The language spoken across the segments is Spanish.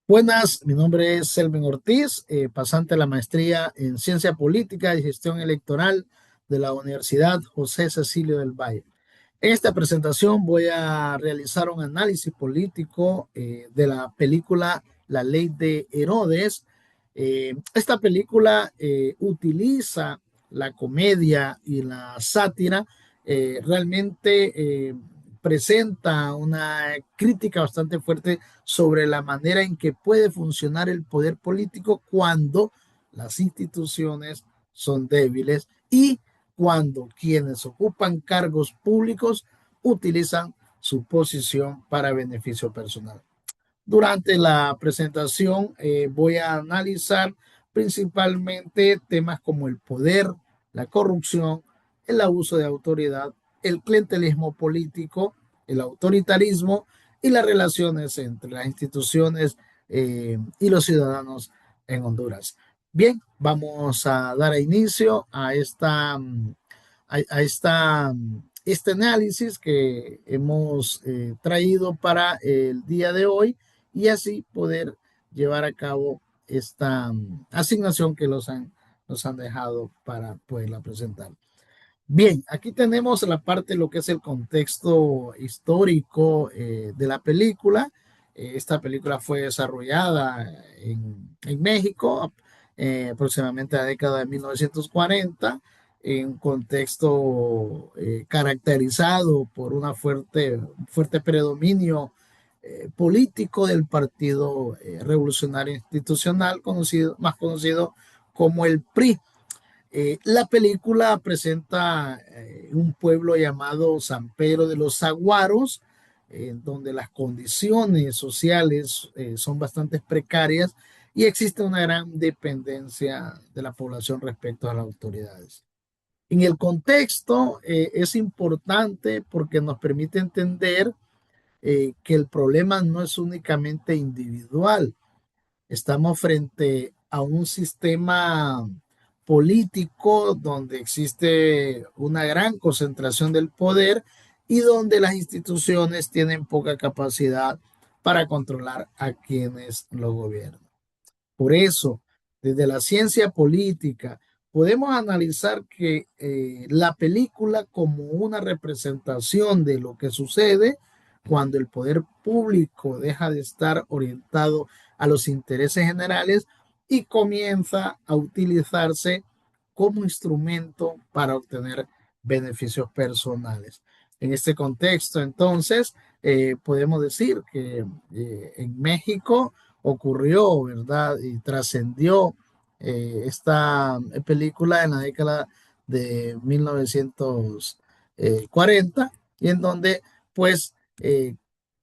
Buenas, mi nombre es Selvin Ortiz, pasante de la maestría en Ciencia Política y Gestión Electoral de la Universidad José Cecilio del Valle. En esta presentación voy a realizar un análisis político de la película La Ley de Herodes. Esta película utiliza la comedia y la sátira. Realmente presenta una crítica bastante fuerte sobre la manera en que puede funcionar el poder político cuando las instituciones son débiles y cuando quienes ocupan cargos públicos utilizan su posición para beneficio personal. Durante la presentación voy a analizar principalmente temas como el poder, la corrupción, el abuso de autoridad, el clientelismo político, el autoritarismo y las relaciones entre las instituciones y los ciudadanos en Honduras. Bien, vamos a dar inicio a este análisis que hemos traído para el día de hoy y así poder llevar a cabo esta asignación que nos han dejado para poderla presentar. Bien, aquí tenemos la parte de lo que es el contexto histórico de la película. Esta película fue desarrollada en México, aproximadamente a la década de 1940, en un contexto caracterizado por un fuerte predominio político del Partido Revolucionario Institucional, más conocido como el PRI. La película presenta un pueblo llamado San Pedro de los Aguaros, donde las condiciones sociales son bastante precarias y existe una gran dependencia de la población respecto a las autoridades. En el contexto es importante porque nos permite entender que el problema no es únicamente individual. Estamos frente a un sistema político donde existe una gran concentración del poder y donde las instituciones tienen poca capacidad para controlar a quienes lo gobiernan. Por eso, desde la ciencia política, podemos analizar que la película como una representación de lo que sucede cuando el poder público deja de estar orientado a los intereses generales y comienza a utilizarse como instrumento para obtener beneficios personales. En este contexto, entonces, podemos decir que en México ocurrió, ¿verdad? Y trascendió esta película en la década de 1940 y en donde pues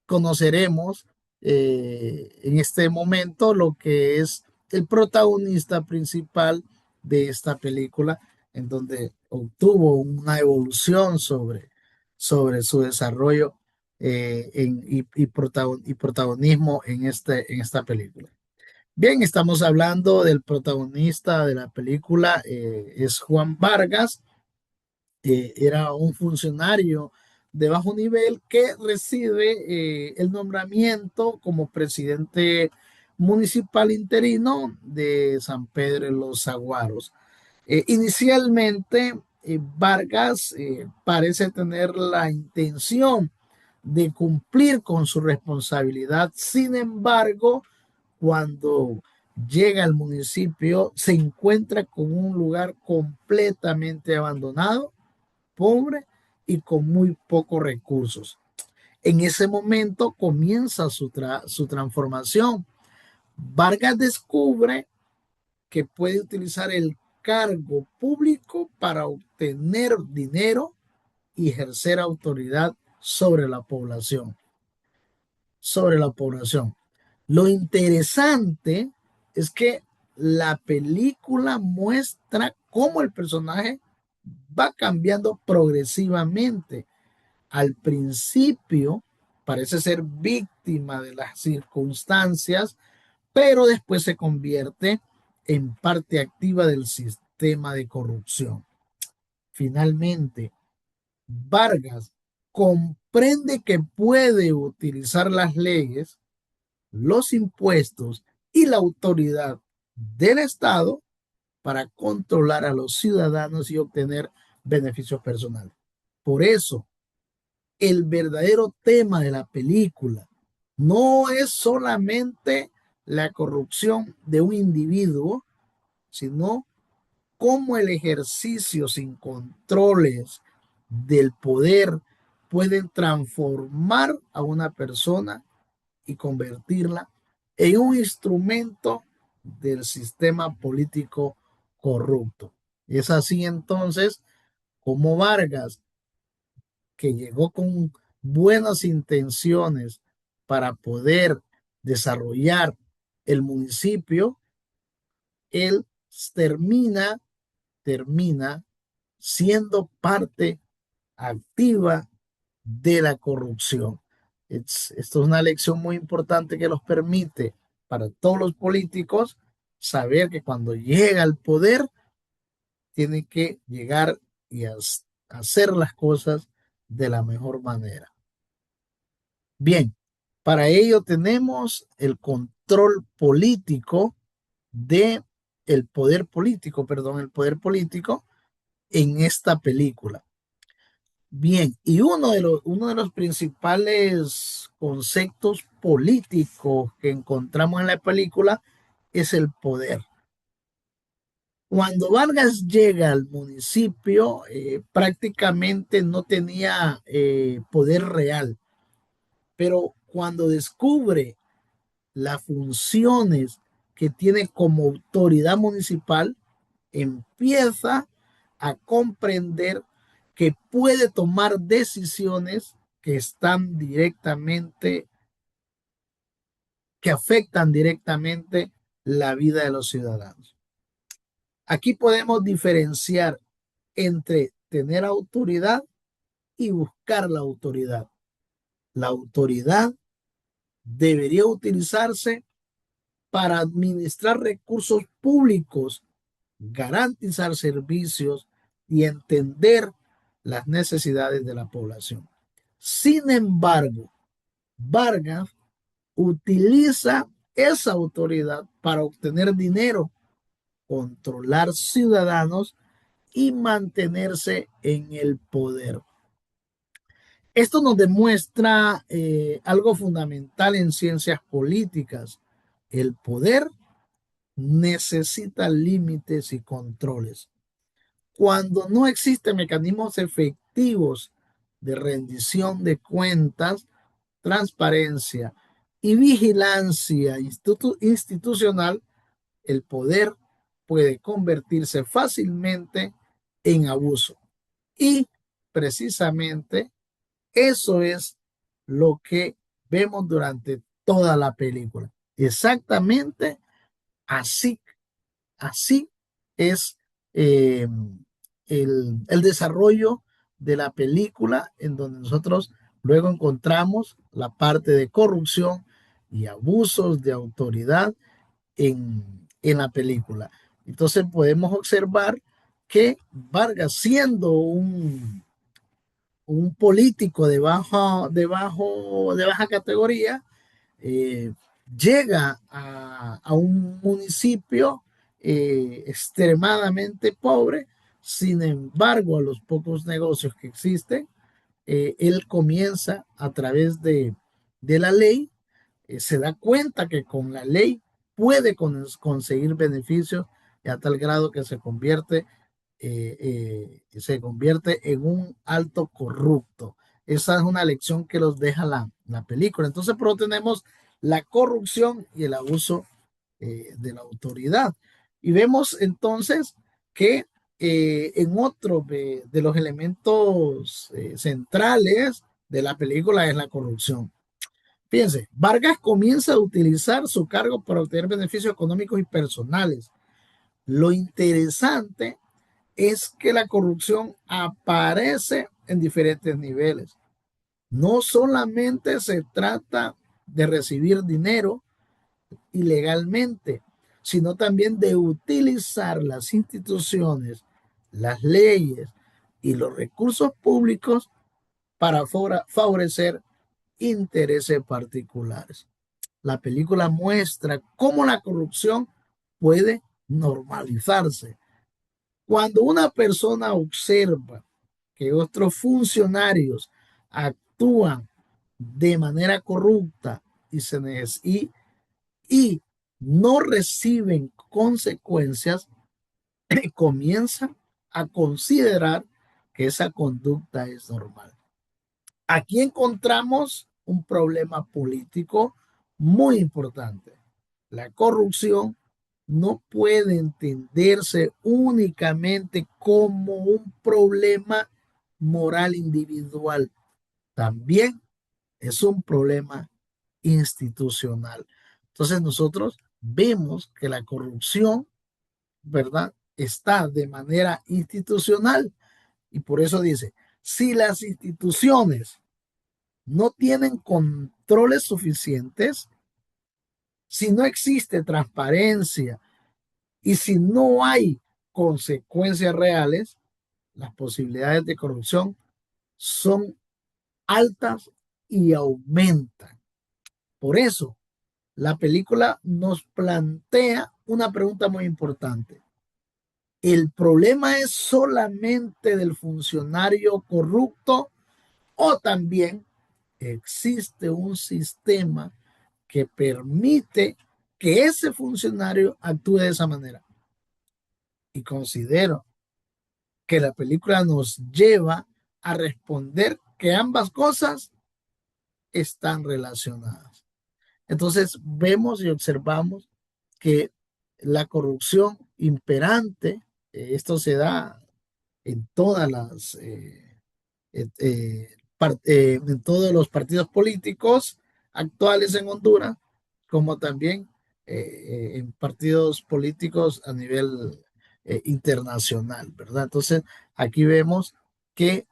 conoceremos en este momento lo que es el protagonista principal de esta película, en donde obtuvo una evolución sobre su desarrollo y protagonismo en esta película. Bien, estamos hablando del protagonista de la película, es Juan Vargas. Era un funcionario de bajo nivel que recibe el nombramiento como presidente municipal interino de San Pedro de los Aguaros. Inicialmente, Vargas parece tener la intención de cumplir con su responsabilidad. Sin embargo, cuando llega al municipio, se encuentra con un lugar completamente abandonado, pobre y con muy pocos recursos. En ese momento comienza su transformación. Vargas descubre que puede utilizar el cargo público para obtener dinero y ejercer autoridad sobre la población. Sobre la población. Lo interesante es que la película muestra cómo el personaje va cambiando progresivamente. Al principio parece ser víctima de las circunstancias, pero después se convierte en parte activa del sistema de corrupción. Finalmente, Vargas comprende que puede utilizar las leyes los impuestos y la autoridad del Estado para controlar a los ciudadanos y obtener beneficios personales. Por eso, el verdadero tema de la película no es solamente la corrupción de un individuo, sino cómo el ejercicio sin controles del poder pueden transformar a una persona y convertirla en un instrumento del sistema político corrupto. Es así entonces como Vargas, que llegó con buenas intenciones para poder desarrollar el municipio, él termina, termina siendo parte activa de la corrupción. Esto es una lección muy importante que nos permite para todos los políticos saber que cuando llega al poder tiene que llegar y hacer las cosas de la mejor manera. Bien, para ello tenemos el control político de el poder político en esta película. Bien, y uno de los principales conceptos políticos que encontramos en la película es el poder. Cuando Vargas llega al municipio, prácticamente no tenía poder real, pero cuando descubre las funciones que tiene como autoridad municipal, empieza a comprender que puede tomar decisiones que están directamente, que afectan directamente la vida de los ciudadanos. Aquí podemos diferenciar entre tener autoridad y buscar la autoridad. La autoridad debería utilizarse para administrar recursos públicos, garantizar servicios y entender las necesidades de la población. Sin embargo, Vargas utiliza esa autoridad para obtener dinero, controlar ciudadanos y mantenerse en el poder. Esto nos demuestra algo fundamental en ciencias políticas. El poder necesita límites y controles. Cuando no existen mecanismos efectivos de rendición de cuentas, transparencia y vigilancia institucional, el poder puede convertirse fácilmente en abuso. Y precisamente eso es lo que vemos durante toda la película. Exactamente así, así es eh, el desarrollo de la película, en donde nosotros luego encontramos la parte de corrupción y abusos de autoridad en la película. Entonces podemos observar que Vargas, siendo un político de baja categoría, eh, llega a un municipio extremadamente pobre. Sin embargo, a los pocos negocios que existen, él comienza a través de la ley, se da cuenta que con la ley puede conseguir beneficios y a tal grado que se convierte en un alto corrupto. Esa es una lección que nos deja la película. Entonces, pero tenemos la corrupción y el abuso de la autoridad. Y vemos entonces que en otro de los elementos centrales de la película es la corrupción. Fíjense, Vargas comienza a utilizar su cargo para obtener beneficios económicos y personales. Lo interesante es que la corrupción aparece en diferentes niveles. No solamente se trata de recibir dinero ilegalmente, sino también de utilizar las instituciones, las leyes y los recursos públicos para favorecer intereses particulares. la película muestra cómo la corrupción puede normalizarse. Cuando una persona observa que otros funcionarios actúan de manera corrupta y, y no reciben consecuencias, comienza a considerar que esa conducta es normal. Aquí encontramos un problema político muy importante. La corrupción no puede entenderse únicamente como un problema moral individual, también es un problema institucional. Entonces nosotros vemos que la corrupción, ¿verdad? Está de manera institucional y por eso dice, si las instituciones no tienen controles suficientes, si no existe transparencia y si no hay consecuencias reales, las posibilidades de corrupción son altas y aumentan. Por eso, la película nos plantea una pregunta muy importante. ¿El problema es solamente del funcionario corrupto o también existe un sistema que permite que ese funcionario actúe de esa manera? Y considero que la película nos lleva a responder que ambas cosas están relacionadas. Entonces vemos y observamos que la corrupción imperante, esto se da en todas las en todos los partidos políticos actuales en Honduras, como también en partidos políticos a nivel internacional, ¿verdad? Entonces, aquí vemos que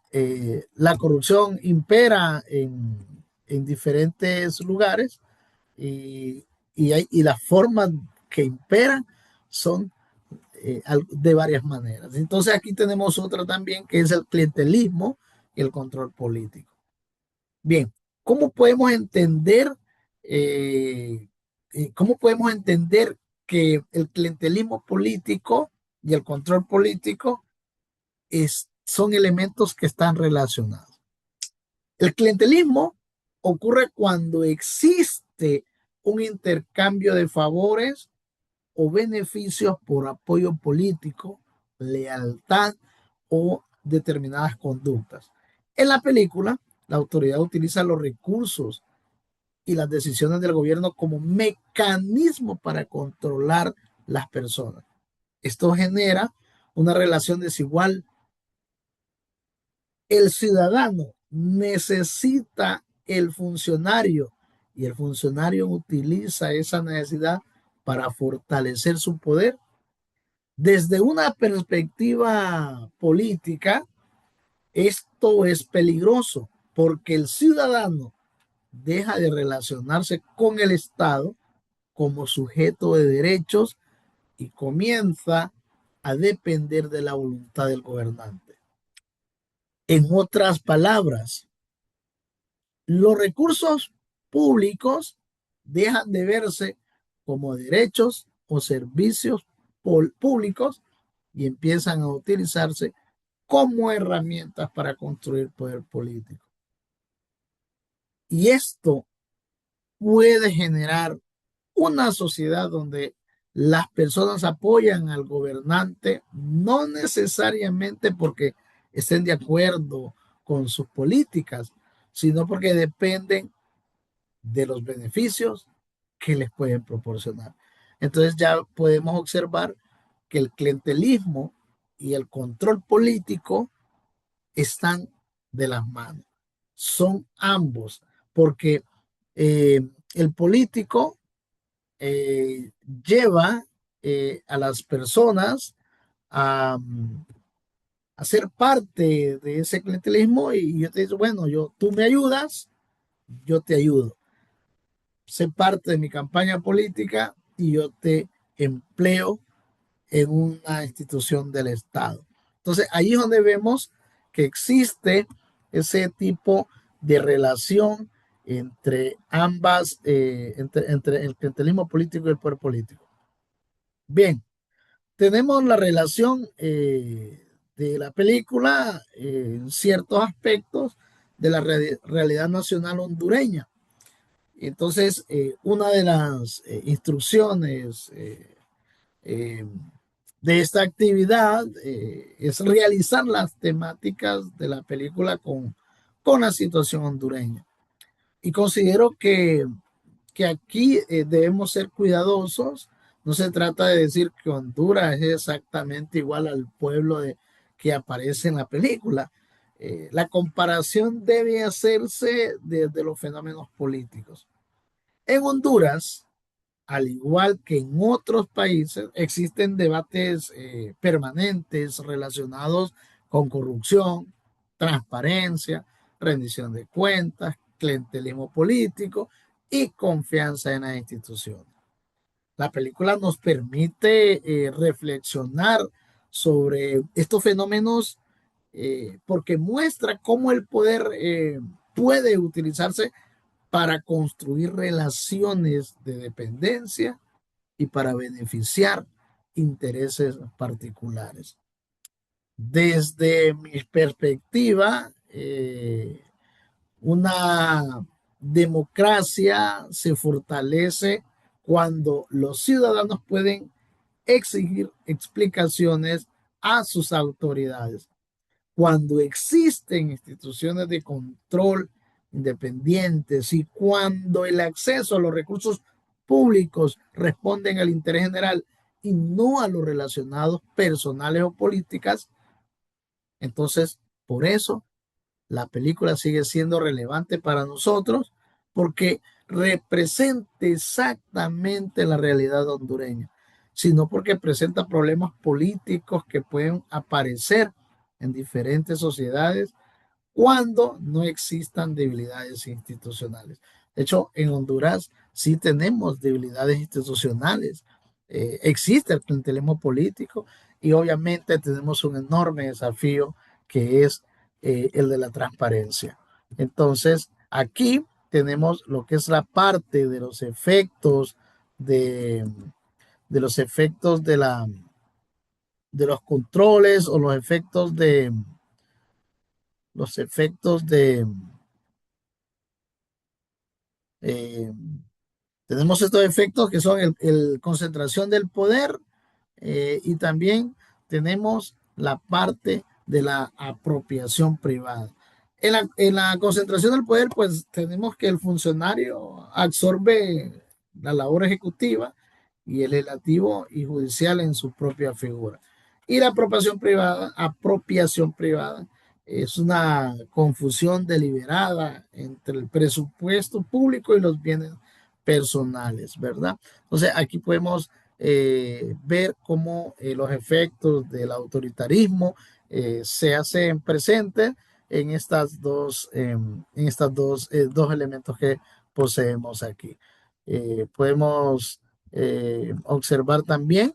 la corrupción impera en diferentes lugares y, y las formas que imperan son de varias maneras. Entonces aquí tenemos otra también que es el clientelismo y el control político. Bien, ¿cómo podemos entender, eh, cómo podemos entender que el clientelismo político y el control político son elementos que están relacionados? El clientelismo ocurre cuando existe un intercambio de favores o beneficios por apoyo político, lealtad o determinadas conductas. En la película, la autoridad utiliza los recursos y las decisiones del gobierno como mecanismo para controlar las personas. Esto genera una relación desigual. El ciudadano necesita el funcionario y el funcionario utiliza esa necesidad para fortalecer su poder. Desde una perspectiva política, esto es peligroso porque el ciudadano deja de relacionarse con el Estado como sujeto de derechos y comienza a depender de la voluntad del gobernante. En otras palabras, los recursos públicos dejan de verse como derechos o servicios públicos y empiezan a utilizarse como herramientas para construir poder político. Y esto puede generar una sociedad donde las personas apoyan al gobernante, no necesariamente porque estén de acuerdo con sus políticas, sino porque dependen de los beneficios que les pueden proporcionar. Entonces ya podemos observar que el clientelismo y el control político están de las manos. Son ambos, porque el político lleva a las personas a, a, ser parte de ese clientelismo y yo te digo, bueno, tú me ayudas, yo te ayudo. Sé parte de mi campaña política y yo te empleo en una institución del Estado. Entonces, ahí es donde vemos que existe ese tipo de relación entre ambas, entre el clientelismo político y el poder político. Bien, tenemos la relación de la película en ciertos aspectos de la realidad nacional hondureña. Entonces, una de las instrucciones eh, de esta actividad es realizar las temáticas de la película con la situación hondureña. Y considero que aquí debemos ser cuidadosos. No se trata de decir que Honduras es exactamente igual al pueblo que aparece en la película. La comparación debe hacerse desde los fenómenos políticos. En Honduras, al igual que en otros países, existen debates permanentes relacionados con corrupción, transparencia, rendición de cuentas, clientelismo político y confianza en las instituciones. La película nos permite reflexionar sobre estos fenómenos porque muestra cómo el poder puede utilizarse para construir relaciones de dependencia y para beneficiar intereses particulares. Desde mi perspectiva, una democracia se fortalece cuando los ciudadanos pueden exigir explicaciones a sus autoridades. Cuando existen instituciones de control independientes y cuando el acceso a los recursos públicos responden al interés general y no a los relacionados personales o políticas, entonces por eso la película sigue siendo relevante para nosotros porque representa exactamente la realidad hondureña, sino porque presenta problemas políticos que pueden aparecer en diferentes sociedades cuando no existan debilidades institucionales. De hecho, en Honduras sí tenemos debilidades institucionales. Existe el clientelismo político y obviamente tenemos un enorme desafío que es el de la transparencia. Entonces, aquí tenemos lo que es la parte de los efectos de, de los efectos de los controles o los efectos eh, tenemos estos efectos que son el concentración del poder y también tenemos la parte de la apropiación privada. En la concentración del poder, pues tenemos que el funcionario absorbe la labor ejecutiva y el legislativo y judicial en su propia figura. Y la apropiación privada es una confusión deliberada entre el presupuesto público y los bienes personales, ¿verdad? Entonces aquí podemos ver cómo los efectos del autoritarismo se hacen presentes en estas dos elementos que poseemos aquí. Podemos observar también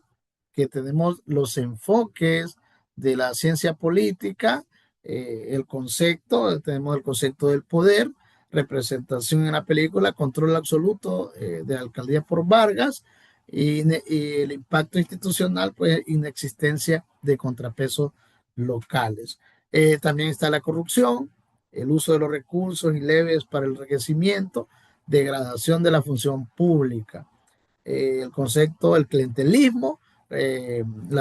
que tenemos los enfoques de la ciencia política, tenemos el concepto del poder, representación en la película, control absoluto de la alcaldía por Vargas y el impacto institucional, pues inexistencia de contrapesos locales. También está la corrupción, el uso de los recursos y leves para el enriquecimiento, degradación de la función pública. El concepto del clientelismo,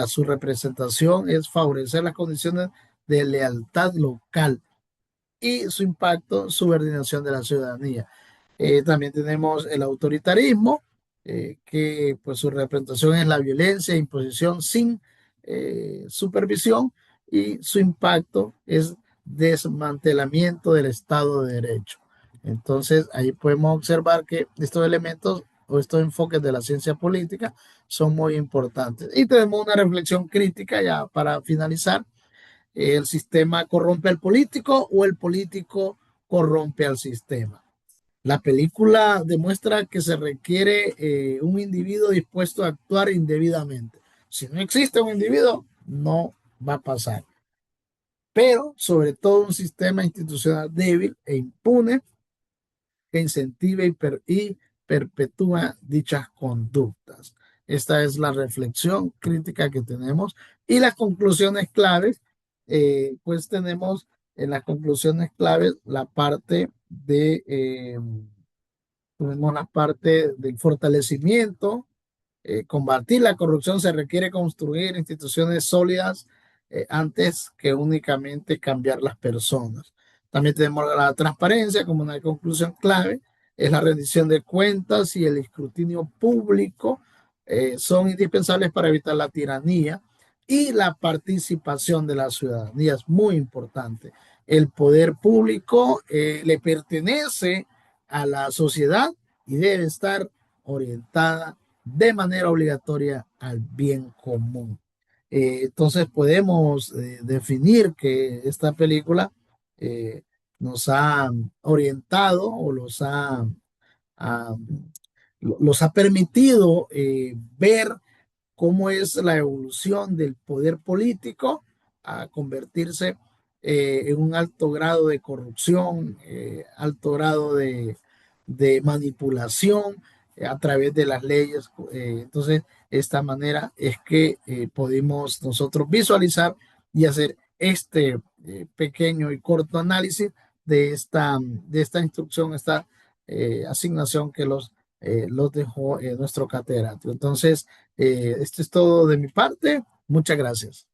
su representación es favorecer las condiciones de lealtad local y su impacto, subordinación de la ciudadanía. También tenemos el autoritarismo, que pues su representación es la violencia, imposición sin supervisión y su impacto es desmantelamiento del Estado de Derecho. Entonces, ahí podemos observar que estos elementos o estos enfoques de la ciencia política son muy importantes. Y tenemos una reflexión crítica ya para finalizar. ¿El sistema corrompe al político o el político corrompe al sistema? La película demuestra que se requiere un individuo dispuesto a actuar indebidamente. Si no existe un individuo, no va a pasar. Pero sobre todo un sistema institucional débil e impune que incentive y perpetúa dichas conductas. Esta es la reflexión crítica que tenemos y las conclusiones claves, pues tenemos en las conclusiones claves la parte tenemos la parte del fortalecimiento. Combatir la corrupción se requiere construir instituciones sólidas antes que únicamente cambiar las personas. También tenemos la transparencia como una conclusión clave, es la rendición de cuentas y el escrutinio público son indispensables para evitar la tiranía y la participación de la ciudadanía es muy importante. El poder público le pertenece a la sociedad y debe estar orientada de manera obligatoria al bien común. Entonces podemos definir que esta película eh, nos ha orientado o ha, los ha permitido ver cómo es la evolución del poder político a convertirse en un alto grado de corrupción, alto grado de manipulación a través de las leyes. Entonces, esta manera es que podemos nosotros visualizar y hacer este pequeño y corto análisis de esta instrucción, esta asignación que los dejó nuestro catedrático. Entonces, esto es todo de mi parte. Muchas gracias.